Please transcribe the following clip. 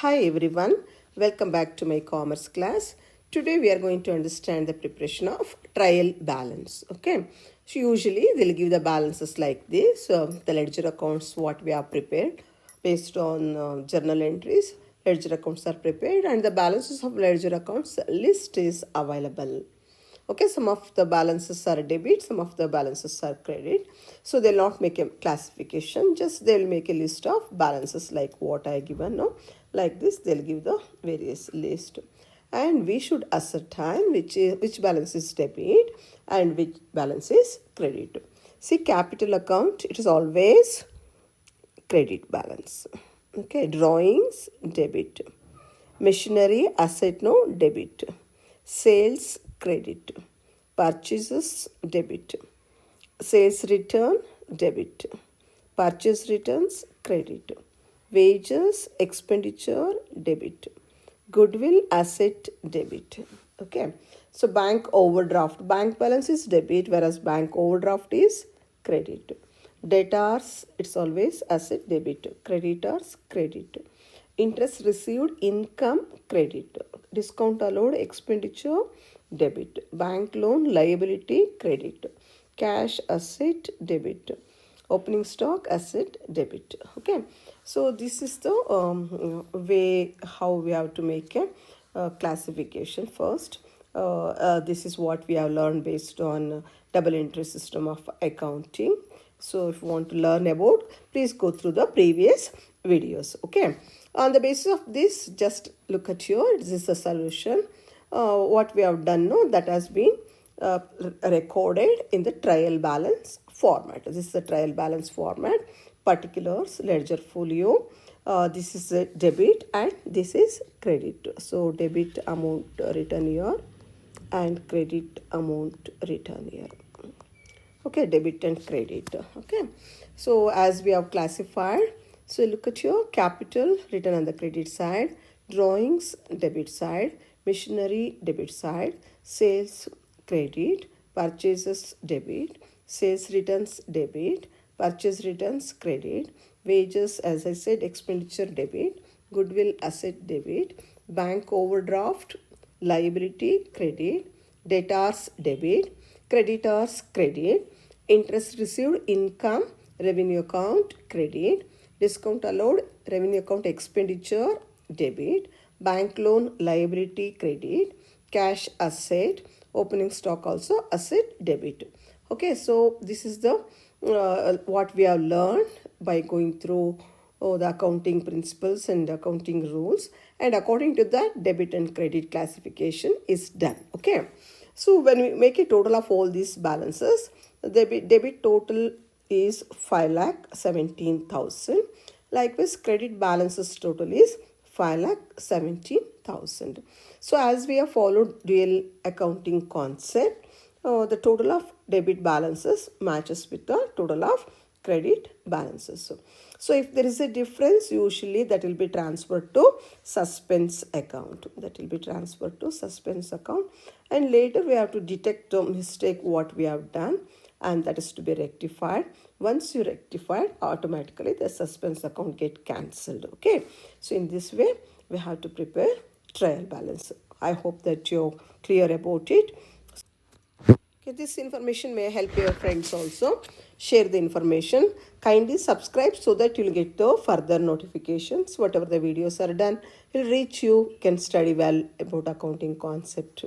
Hi everyone, welcome back to my commerce class. Today we are going to understand the preparation of trial balance. Okay, so usually they'll give the balances like this. The ledger accounts what we have prepared based on journal entries. Ledger accounts are prepared and the balances of ledger accounts list is available. Okay, some of the balances are debit, some of the balances are credit. So they'll not make a classification, just they'll make a list of balances like what I given. No, like this they'll give the various list, and we should ascertain which balance is debit and which balance is credit. See, capital account, it is always credit balance. Okay, drawings debit, machinery asset no debit, sales credit, purchases debit, sales return debit, purchase returns credit, wages expenditure debit, goodwill asset debit. Okay, so bank overdraft, bank balance is debit whereas bank overdraft is credit. Debtors, it's always asset debit, creditors credit, interest received income credit, discount allowed expenditure debit, bank loan liability credit, cash asset debit, opening stock asset debit. Okay, so this is the way how we have to make a classification first. This is what we have learned based on double entry system of accounting. So if you want to learn about, please go through the previous videos. Okay, on the basis of this, just look at here. This is the solution. What we have done now, that has been recorded in the trial balance format. This is the trial balance format. Particulars, ledger folio. This is a debit and this is credit. So debit amount written here and credit amount written here. Okay, debit and credit. Okay, so as we have classified, so look at your capital written on the credit side, drawings debit side, machinery debit side, sales credit, purchases debit, sales returns debit, purchase returns credit, wages, as I said, expenditure debit, goodwill asset debit, bank overdraft liability credit, debtors debit, creditors credit, interest received income revenue account credit, discount allowed revenue account expenditure debit, bank loan liability credit, cash asset, opening stock also asset debit. Okay, so this is the what we have learned by going through the accounting principles and accounting rules, and according to that debit and credit classification is done. Okay, so when we make a total of all these balances, the debit total is 5,17,000. Likewise, credit balances total is 5,17,000. So as we have followed dual accounting concept, the total of debit balances matches with the total of credit balances. So if there is a difference, usually that will be transferred to suspense account. That will be transferred to suspense account, and later we have to detect the mistake what we have done, and that is to be rectified. Once you rectify, automatically the suspense account get cancelled. Okay, so in this way we have to prepare trial balance. I hope that you're clear about it. Okay, this information may help your friends also. Share the information. Kindly subscribe so that you'll get the further notifications. Whatever the videos are done, will reach you. You can study well about accounting concept.